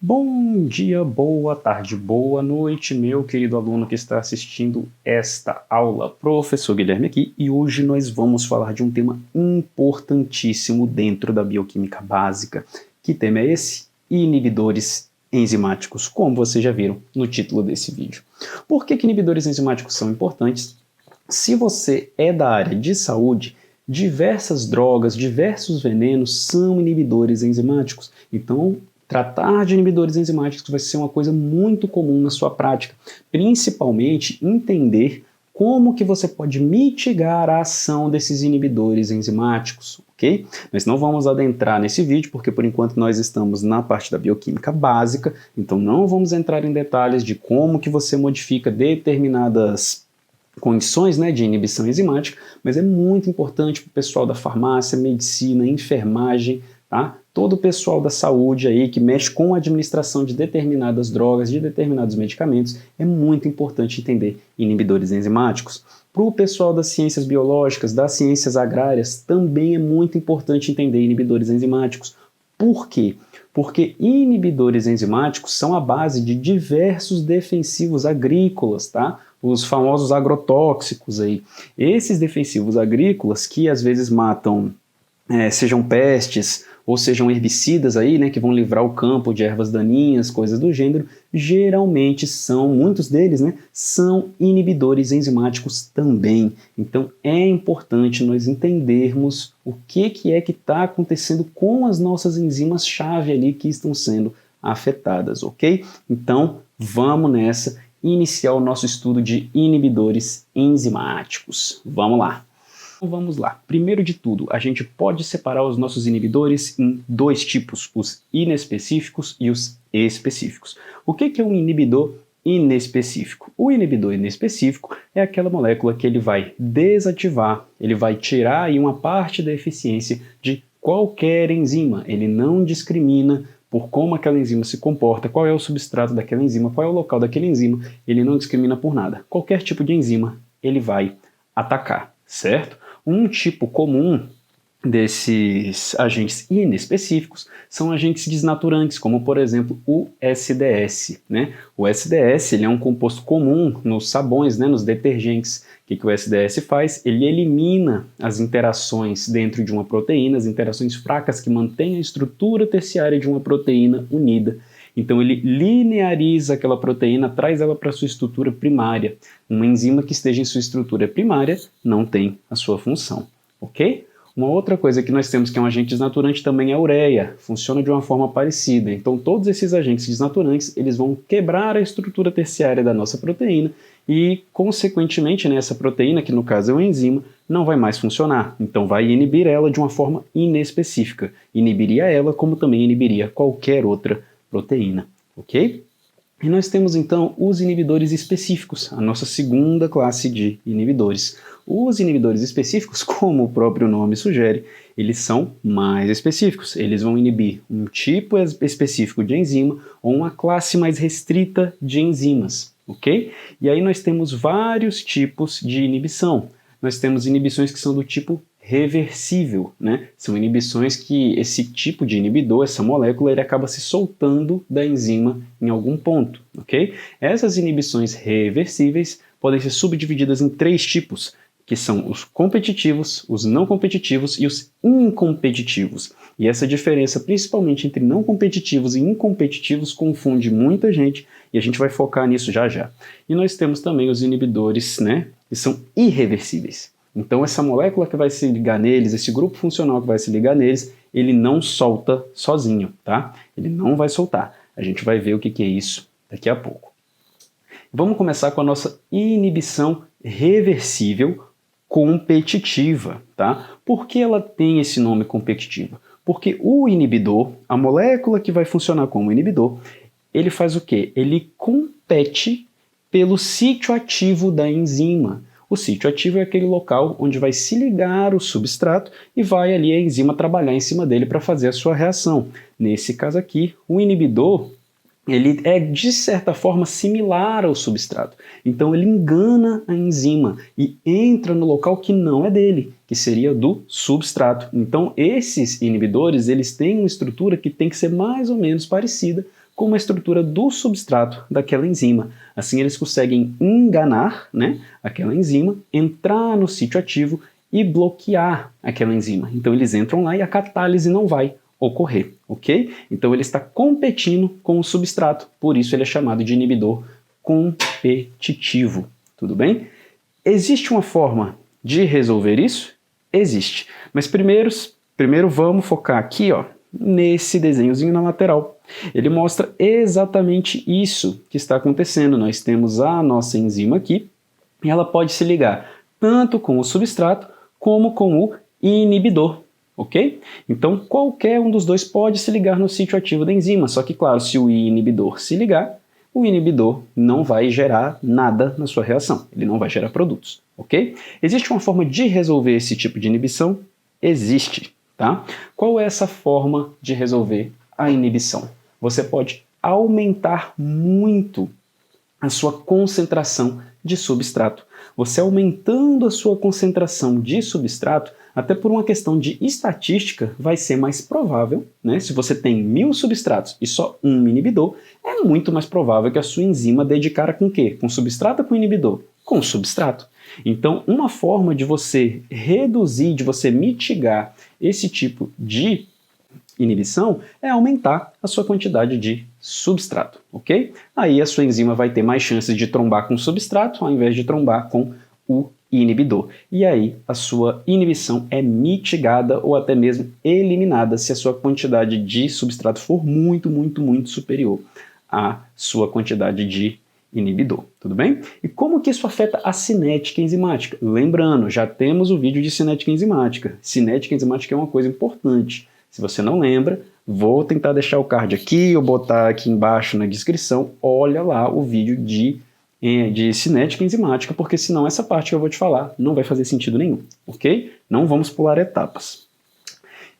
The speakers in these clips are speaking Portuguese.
Bom dia, boa tarde, boa noite, meu querido aluno que está assistindo esta aula. Professor Guilherme aqui e hoje nós vamos falar de um tema importantíssimo dentro da bioquímica básica. Que tema é esse? Inibidores enzimáticos, como vocês já viram no título desse vídeo. Por que inibidores enzimáticos são importantes? Se você é da área de saúde, diversas drogas, diversos venenos são inibidores enzimáticos. Então, tratar de inibidores enzimáticos vai ser uma coisa muito comum na sua prática, principalmente entender como que você pode mitigar a ação desses inibidores enzimáticos, ok? Nós não vamos adentrar nesse vídeo, porque por enquanto nós estamos na parte da bioquímica básica, então não vamos entrar em detalhes de como que você modifica determinadas condições, né, de inibição enzimática, mas é muito importante para o pessoal da farmácia, medicina, enfermagem, tá? Todo o pessoal da saúde aí que mexe com a administração de determinadas drogas, de determinados medicamentos, é muito importante entender inibidores enzimáticos. Para o pessoal das ciências biológicas, das ciências agrárias, também é muito importante entender inibidores enzimáticos. Por quê? Porque inibidores enzimáticos são a base de diversos defensivos agrícolas, tá? Os famosos agrotóxicos aí. Esses defensivos agrícolas que às vezes matam, sejam pestes ou sejam herbicidas aí, né, que vão livrar o campo de ervas daninhas, coisas do gênero, geralmente são, muitos deles, né, são inibidores enzimáticos também. Então é importante nós entendermos o que é que está acontecendo com as nossas enzimas-chave ali que estão sendo afetadas, ok? Então vamos nessa, iniciar o nosso estudo de inibidores enzimáticos. Vamos lá. Então vamos lá. Primeiro de tudo, a gente pode separar os nossos inibidores em dois tipos, os inespecíficos e os específicos. O que é um inibidor inespecífico? O inibidor inespecífico é aquela molécula que ele vai desativar, ele vai tirar aí uma parte da eficiência de qualquer enzima. Ele não discrimina por como aquela enzima se comporta, qual é o substrato daquela enzima, qual é o local daquela enzima, ele não discrimina por nada. Qualquer tipo de enzima ele vai atacar, certo? Um tipo comum desses agentes inespecíficos são agentes desnaturantes, como por exemplo o SDS, né? O SDS ele é um composto comum nos sabões, né, nos detergentes. O que o SDS faz? Ele elimina as interações dentro de uma proteína, as interações fracas que mantêm a estrutura terciária de uma proteína unida. Então ele lineariza aquela proteína, traz ela para sua estrutura primária. Uma enzima que esteja em sua estrutura primária não tem a sua função, ok? Uma outra coisa que nós temos que é um agente desnaturante também é a ureia, funciona de uma forma parecida. Então todos esses agentes desnaturantes, eles vão quebrar a estrutura terciária da nossa proteína e, consequentemente, né, essa proteína, que no caso é uma enzima, não vai mais funcionar. Então vai inibir ela de uma forma inespecífica. Inibiria ela como também inibiria qualquer outra proteína, ok? E nós temos então os inibidores específicos, a nossa segunda classe de inibidores. Os inibidores específicos, como o próprio nome sugere, eles são mais específicos. Eles vão inibir um tipo específico de enzima ou uma classe mais restrita de enzimas, ok? E aí nós temos vários tipos de inibição. Nós temos inibições que são do tipo reversível, né? São inibições que esse tipo de inibidor, essa molécula, ele acaba se soltando da enzima em algum ponto, ok? Essas inibições reversíveis podem ser subdivididas em três tipos, que são os competitivos, os não competitivos e os incompetitivos. E essa diferença, principalmente entre não competitivos e incompetitivos, confunde muita gente e a gente vai focar nisso já já. E nós temos também os inibidores, né, que são irreversíveis. Então essa molécula que vai se ligar neles, esse grupo funcional que vai se ligar neles, ele não solta sozinho, tá? Ele não vai soltar. A gente vai ver o que é isso daqui a pouco. Vamos começar com a nossa inibição reversível competitiva, tá? Por que ela tem esse nome competitiva? Porque o inibidor, a molécula que vai funcionar como inibidor, ele faz o quê? Ele compete pelo sítio ativo da enzima. O sítio ativo é aquele local onde vai se ligar o substrato e vai ali a enzima trabalhar em cima dele para fazer a sua reação. Nesse caso aqui, o inibidor ele é de certa forma similar ao substrato. Então ele engana a enzima e entra no local que não é dele, que seria do substrato. Então esses inibidores eles têm uma estrutura que tem que ser mais ou menos parecida como a estrutura do substrato daquela enzima. Assim eles conseguem enganar, né, aquela enzima, entrar no sítio ativo e bloquear aquela enzima. Então eles entram lá e a catálise não vai ocorrer, ok? Então ele está competindo com o substrato, por isso ele é chamado de inibidor competitivo, tudo bem? Existe uma forma de resolver isso? Existe, mas primeiro vamos focar aqui, ó, nesse desenhozinho na lateral. Ele mostra exatamente isso que está acontecendo. Nós temos a nossa enzima aqui e ela pode se ligar tanto com o substrato como com o inibidor, ok? Então qualquer um dos dois pode se ligar no sítio ativo da enzima, só que claro, se o inibidor se ligar, o inibidor não vai gerar nada na sua reação, ele não vai gerar produtos, ok? Existe uma forma de resolver esse tipo de inibição? Existe, tá? Qual é essa forma de resolver a inibição? Você pode aumentar muito a sua concentração de substrato. Você aumentando a sua concentração de substrato, até por uma questão de estatística, vai ser mais provável, né? Se você tem 1000 substratos e só um inibidor, é muito mais provável que a sua enzima dê de cara com o quê? Com substrato ou com inibidor? Com substrato. Então, uma forma de você reduzir, de você mitigar esse tipo de inibição é aumentar a sua quantidade de substrato, ok? Aí a sua enzima vai ter mais chances de trombar com o substrato ao invés de trombar com o inibidor. E aí a sua inibição é mitigada ou até mesmo eliminada se a sua quantidade de substrato for muito superior à sua quantidade de inibidor, tudo bem? E como que isso afeta a cinética enzimática? Lembrando, já temos o vídeo de cinética enzimática. Cinética enzimática é uma coisa importante. Se você não lembra, vou tentar deixar o card aqui ou botar aqui embaixo na descrição. Olha lá o vídeo de cinética enzimática, porque senão essa parte que eu vou te falar não vai fazer sentido nenhum, ok? Não vamos pular etapas.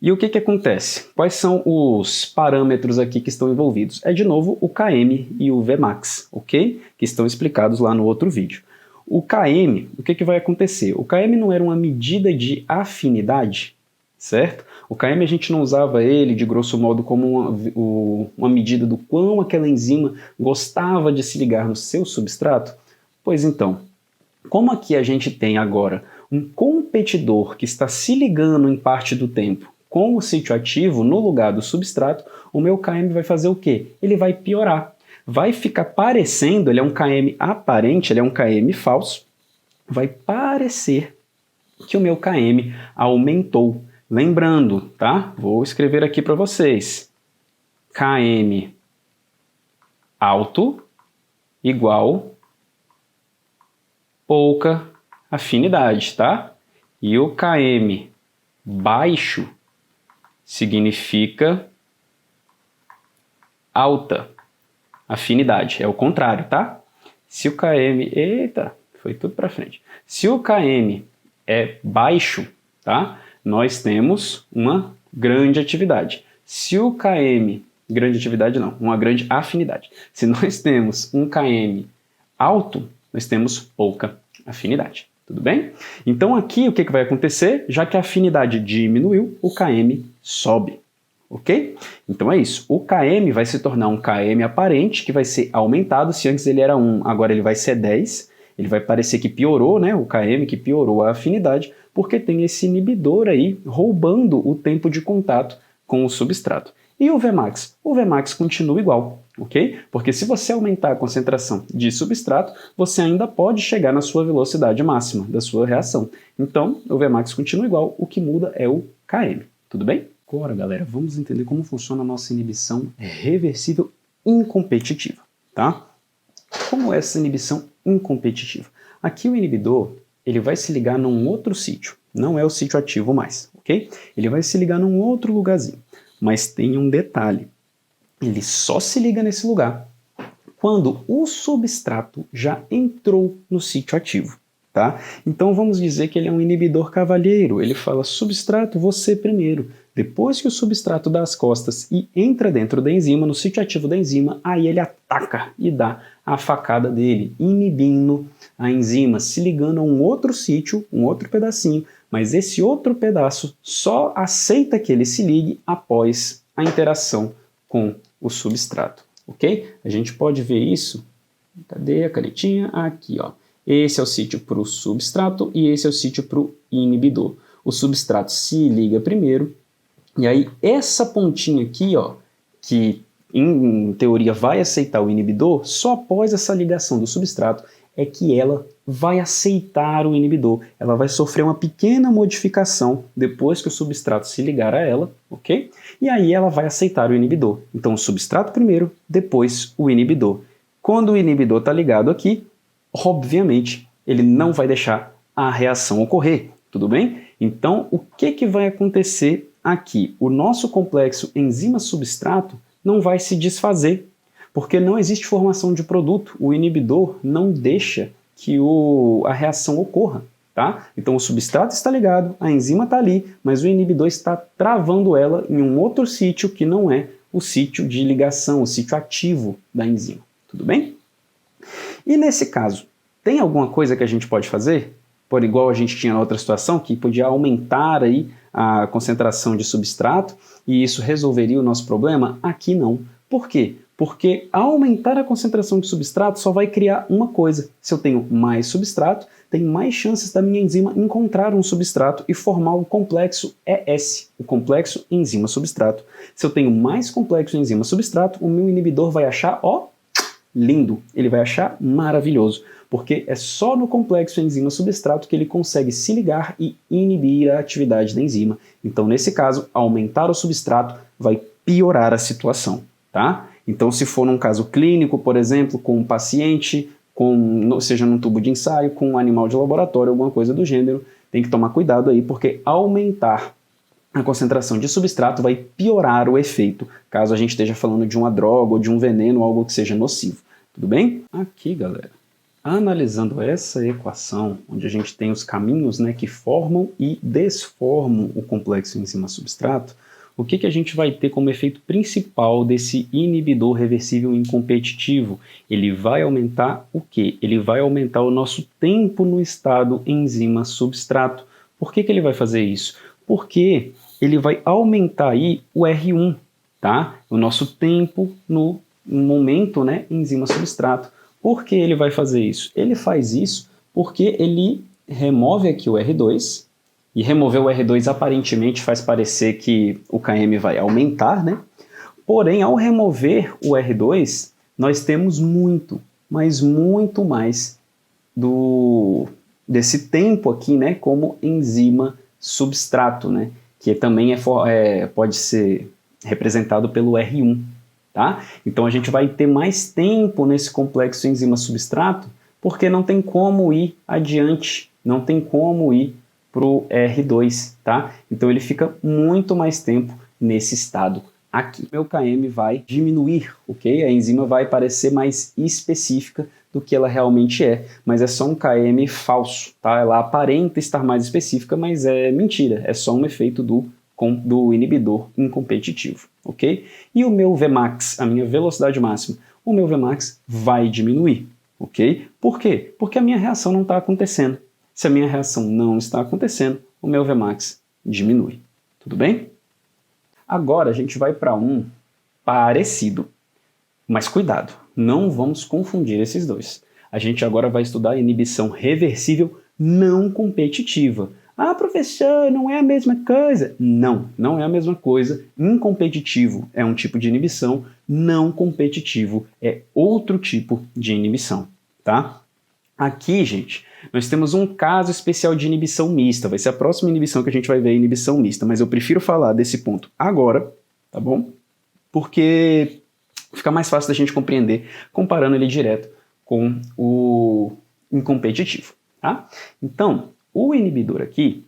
E o que que acontece? Quais são os parâmetros aqui que estão envolvidos? É de novo o Km e o Vmax, ok? Que estão explicados lá no outro vídeo. O Km, o que que vai acontecer? O Km não era uma medida de afinidade, certo? O Km a gente não usava ele, de grosso modo, como uma medida do quão aquela enzima gostava de se ligar no seu substrato? Pois então, como aqui a gente tem agora um competidor que está se ligando em parte do tempo com o sítio ativo no lugar do substrato, o meu Km vai fazer o quê? Ele vai piorar. Vai ficar parecendo, ele é um Km aparente, ele é um Km falso, vai parecer que o meu Km aumentou. Lembrando, tá? Vou escrever aqui para vocês. Km alto igual pouca afinidade, tá? E o Km baixo significa alta afinidade. É o contrário, tá? Se o Km... Eita, foi tudo para frente. Se o Km é baixo, tá? Nós temos uma grande atividade. Se o Km... Grande atividade não, uma grande afinidade. Se nós temos um Km alto, nós temos pouca afinidade. Tudo bem? Então aqui o que vai acontecer? Já que a afinidade diminuiu, o Km sobe. Ok? Então é isso. O Km vai se tornar um Km aparente, que vai ser aumentado. Se antes ele era 1, agora ele vai ser 10. Ele vai parecer que piorou, né? O Km que piorou a afinidade, porque tem esse inibidor aí roubando o tempo de contato com o substrato. E o Vmax? O Vmax continua igual, ok? Porque se você aumentar a concentração de substrato, você ainda pode chegar na sua velocidade máxima da sua reação. Então, o Vmax continua igual, o que muda é o Km, tudo bem? Agora, galera, vamos entender como funciona a nossa inibição reversível incompetitiva, tá? Como é essa inibição incompetitiva? Aqui o inibidor, ele vai se ligar num outro sítio, não é o sítio ativo mais, ok? Ele vai se ligar num outro lugarzinho. Mas tem um detalhe, ele só se liga nesse lugar quando o substrato já entrou no sítio ativo, tá? Então vamos dizer que ele é um inibidor cavalheiro, ele fala substrato, você primeiro. Depois que o substrato dá as costas e entra dentro da enzima, no sítio ativo da enzima, aí ele ataca e dá a facada dele, inibindo a enzima, se ligando a um outro sítio, um outro pedacinho, mas esse outro pedaço só aceita que ele se ligue após a interação com o substrato, ok? A gente pode ver isso, cadê a canetinha? Aqui, ó. Esse é o sítio para o substrato e esse é o sítio para o inibidor. O substrato se liga primeiro, e aí essa pontinha aqui, ó, que em teoria vai aceitar o inibidor, só após essa ligação do substrato é que ela vai aceitar o inibidor. Ela vai sofrer uma pequena modificação depois que o substrato se ligar a ela, ok? E aí ela vai aceitar o inibidor. Então o substrato primeiro, depois o inibidor. Quando o inibidor está ligado aqui, obviamente ele não vai deixar a reação ocorrer, tudo bem? Então o que vai acontecer aqui? O nosso complexo enzima-substrato não vai se desfazer, porque não existe formação de produto. O inibidor não deixa que a reação ocorra, tá? Então o substrato está ligado, a enzima está ali, mas o inibidor está travando ela em um outro sítio que não é o sítio de ligação, o sítio ativo da enzima, tudo bem? E nesse caso, tem alguma coisa que a gente pode fazer? Por igual a gente tinha na outra situação, que podia aumentar aí a concentração de substrato e isso resolveria o nosso problema? Aqui não. Por quê? Porque aumentar a concentração de substrato só vai criar uma coisa. Se eu tenho mais substrato, tem mais chances da minha enzima encontrar um substrato e formar o complexo ES, o complexo enzima-substrato. Se eu tenho mais complexo enzima-substrato, o meu inibidor vai achar, ó, lindo. Ele vai achar maravilhoso, porque é só no complexo enzima-substrato que ele consegue se ligar e inibir a atividade da enzima. Então, nesse caso, aumentar o substrato vai piorar a situação, tá? Então, se for num caso clínico, por exemplo, com um paciente, seja num tubo de ensaio, com um animal de laboratório, alguma coisa do gênero, tem que tomar cuidado aí, porque aumentar a concentração de substrato vai piorar o efeito, caso a gente esteja falando de uma droga ou de um veneno, algo que seja nocivo. Tudo bem? Aqui, galera, analisando essa equação, onde a gente tem os caminhos, né, que formam e desformam o complexo enzima-substrato, o que a gente vai ter como efeito principal desse inibidor reversível incompetitivo? Ele vai aumentar o quê? Ele vai aumentar o nosso tempo no estado enzima-substrato. Por que ele vai fazer isso? Porque ele vai aumentar aí o R1, tá? O nosso tempo no momento, né, enzima-substrato. Por que ele vai fazer isso? Ele faz isso porque ele remove aqui o R2, e remover o R2 aparentemente faz parecer que o KM vai aumentar, né? Porém, ao remover o R2, nós temos muito, mas muito mais desse tempo aqui, né, como enzima substrato, né, que também pode ser representado pelo R1, tá? Então a gente vai ter mais tempo nesse complexo enzima-substrato, porque não tem como ir adiante, não tem como ir para o R2, tá? Então ele fica muito mais tempo nesse estado aqui. Meu KM vai diminuir, ok? A enzima vai parecer mais específica do que ela realmente é, mas é só um KM falso, tá? Ela aparenta estar mais específica, mas é mentira, é só um efeito do inibidor incompetitivo, ok? E o meu Vmax, a minha velocidade máxima, o meu Vmax vai diminuir, ok? Por quê? Porque a minha reação não está acontecendo. Se a minha reação não está acontecendo, o meu Vmax diminui. Tudo bem? Agora a gente vai para um parecido. Mas cuidado, não vamos confundir esses dois. A gente agora vai estudar a inibição reversível não competitiva. Ah, professor, não é a mesma coisa? Não, não é a mesma coisa. Incompetitivo é um tipo de inibição, não competitivo é outro tipo de inibição, tá? Aqui, gente, nós temos um caso especial de inibição mista. Vai ser a próxima inibição que a gente vai ver, a inibição mista. Mas eu prefiro falar desse ponto agora, tá bom? Porque fica mais fácil da gente compreender comparando ele direto com o incompetitivo, tá? Então, o inibidor aqui,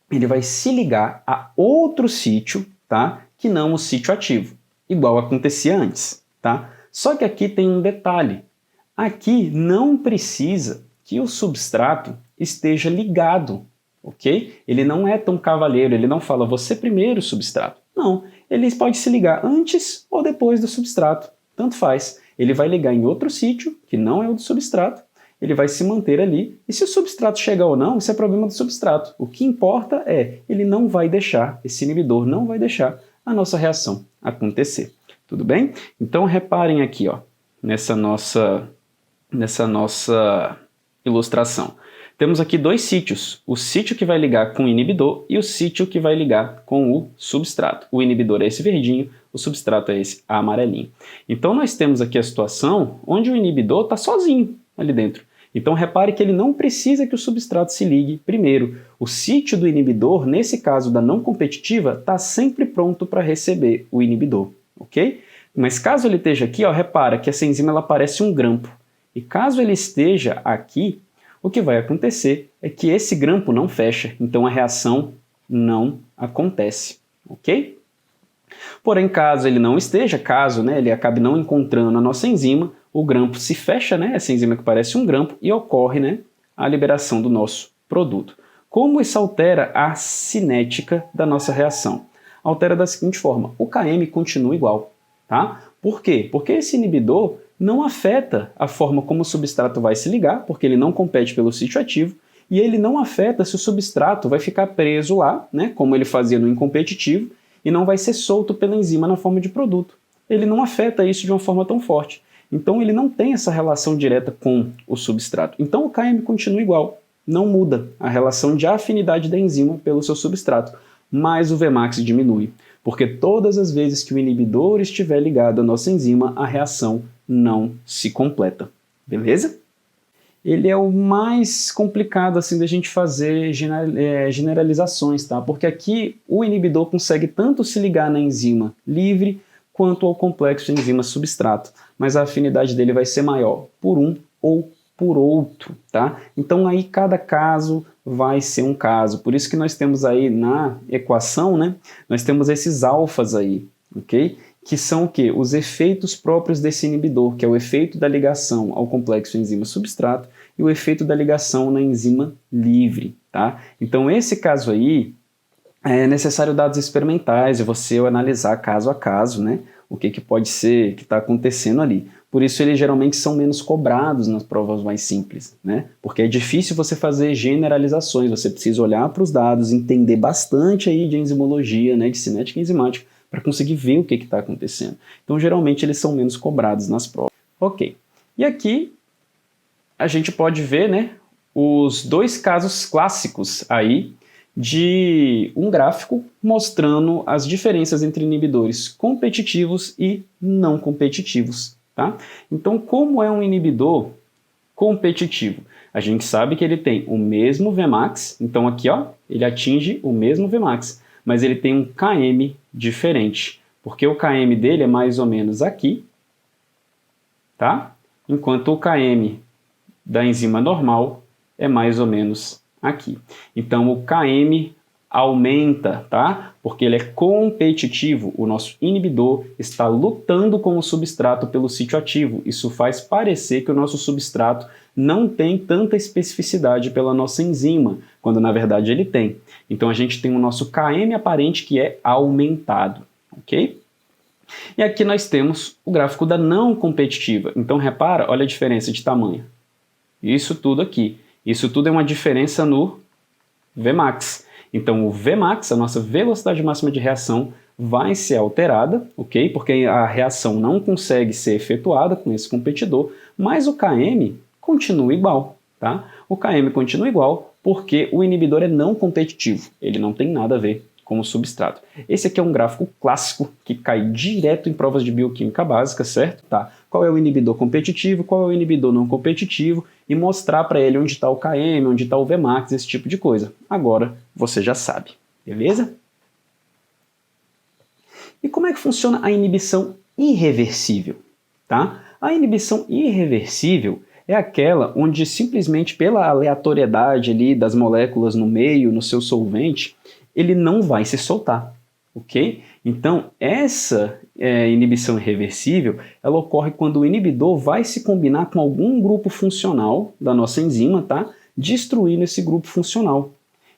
ele vai se ligar a outro sítio, tá? Que não o sítio ativo, igual acontecia antes, tá? Só que aqui tem um detalhe. Aqui não precisa que o substrato esteja ligado, ok? Ele não é tão cavalheiro, ele não fala você primeiro substrato. Não, ele pode se ligar antes ou depois do substrato, tanto faz. Ele vai ligar em outro sítio, que não é o do substrato, ele vai se manter ali, e se o substrato chegar ou não, isso é problema do substrato. O que importa é, ele não vai deixar, esse inibidor não vai deixar a nossa reação acontecer. Tudo bem? Então reparem aqui, ó, nessa nossa ilustração. Temos aqui dois sítios, o sítio que vai ligar com o inibidor e o sítio que vai ligar com o substrato. O inibidor é esse verdinho, o substrato é esse amarelinho. Então nós temos aqui a situação onde o inibidor está sozinho ali dentro. Então repare que ele não precisa que o substrato se ligue primeiro. O sítio do inibidor, nesse caso da não competitiva, está sempre pronto para receber o inibidor, ok? Mas caso ele esteja aqui, ó, repara que essa enzima ela parece um grampo. E caso ele esteja aqui, o que vai acontecer é que esse grampo não fecha, então a reação não acontece, ok? Porém, caso ele não esteja, caso ele acabe não encontrando a nossa enzima, o grampo se fecha, essa enzima que parece um grampo, e ocorre a liberação do nosso produto. Como isso altera a cinética da nossa reação? Altera da seguinte forma, o Km continua igual, tá? Por quê? Porque esse inibidor não afeta a forma como o substrato vai se ligar, porque ele não compete pelo sítio ativo, e ele não afeta se o substrato vai ficar preso lá, como ele fazia no incompetitivo, e não vai ser solto pela enzima na forma de produto. Ele não afeta isso de uma forma tão forte. Então ele não tem essa relação direta com o substrato. Então o Km continua igual, não muda a relação de afinidade da enzima pelo seu substrato, mas o Vmax diminui, porque todas as vezes que o inibidor estiver ligado à nossa enzima, a reação não se completa. Beleza? Ele é o mais complicado assim da gente fazer generalizações, tá? Porque aqui o inibidor consegue tanto se ligar na enzima livre quanto ao complexo enzima-substrato, mas a afinidade dele vai ser maior por um ou por outro, tá? Então aí cada caso vai ser um caso, por isso que nós temos aí na equação, nós temos esses alfas aí, ok? Que são o quê? Os efeitos próprios desse inibidor, que é o efeito da ligação ao complexo enzima-substrato e o efeito da ligação na enzima livre, tá? Então esse caso aí é necessário dados experimentais e você analisar caso a caso, o que pode ser que está acontecendo ali. Por isso eles geralmente são menos cobrados nas provas mais simples, porque é difícil você fazer generalizações, você precisa olhar para os dados, entender bastante aí de enzimologia, de cinética e enzimática, para conseguir ver o que está acontecendo. Então geralmente eles são menos cobrados nas provas. Ok, e aqui a gente pode ver os dois casos clássicos aí de um gráfico mostrando as diferenças entre inibidores competitivos e não competitivos, tá? Então, como é um inibidor competitivo? A gente sabe que ele tem o mesmo Vmax, então aqui ó, ele atinge o mesmo Vmax, mas ele tem um Km diferente, porque o Km dele é mais ou menos aqui, tá? Enquanto o Km da enzima normal é mais ou menos aqui. Então o Km aumenta, tá? Porque ele é competitivo. O nosso inibidor está lutando com o substrato pelo sítio ativo. Isso faz parecer que o nosso substrato não tem tanta especificidade pela nossa enzima, quando na verdade ele tem. Então a gente tem o nosso Km aparente que é aumentado, ok? E aqui nós temos o gráfico da não competitiva. Então repara, olha a diferença de tamanho. Isso tudo aqui. Isso tudo é uma diferença no Vmax. Então o Vmax, a nossa velocidade máxima de reação, vai ser alterada, ok? Porque a reação não consegue ser efetuada com esse competidor, mas o Km continua igual, tá? O Km continua igual porque o inibidor é não competitivo, ele não tem nada a ver com o substrato. Esse aqui é um gráfico clássico que cai direto em provas de bioquímica básica, certo? Tá. Qual é o inibidor competitivo, qual é o inibidor não competitivo e mostrar para ele onde está o Km, onde está o Vmax, esse tipo de coisa. Agora você já sabe, beleza? E como é que funciona a inibição irreversível? Tá? A inibição irreversível é aquela onde simplesmente pela aleatoriedade ali das moléculas no meio, no seu solvente, ele não vai se soltar, ok? Então, essa inibição irreversível, ela ocorre quando o inibidor vai se combinar com algum grupo funcional da nossa enzima, tá? Destruindo esse grupo funcional.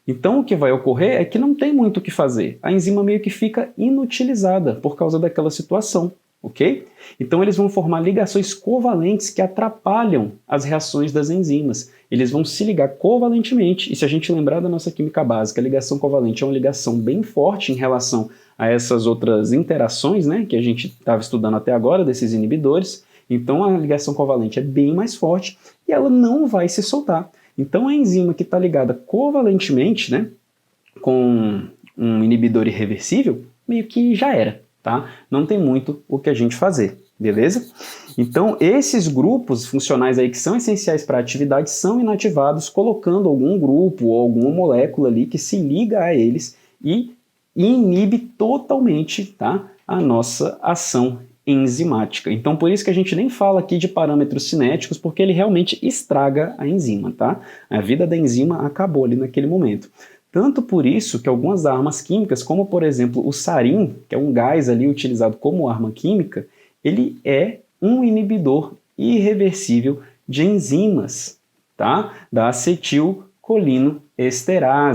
Então, o que vai ocorrer é que não tem muito o que fazer. A enzima meio que fica inutilizada por causa daquela situação, ok? Então eles vão formar ligações covalentes que atrapalham as reações das enzimas. Eles vão se ligar covalentemente, e se a gente lembrar da nossa química básica, a ligação covalente é uma ligação bem forte em relação a essas outras interações, né, que a gente estava estudando até agora, desses inibidores. Então a ligação covalente é bem mais forte e ela não vai se soltar. Então a enzima que está ligada covalentemente, né, com um inibidor irreversível, meio que já era, tá? Não tem muito o que a gente fazer, beleza? Então esses grupos funcionais aí que são essenciais para a atividade são inativados colocando algum grupo ou alguma molécula ali que se liga a eles e inibe totalmente, tá, a nossa ação enzimática. Então por isso que a gente nem fala aqui de parâmetros cinéticos, porque ele realmente estraga a enzima, tá? A vida da enzima acabou ali naquele momento. Tanto por isso que algumas armas químicas, como por exemplo o sarin, que é um gás ali utilizado como arma química, ele é um inibidor irreversível de enzimas, tá? Da acetilcolinoesterase.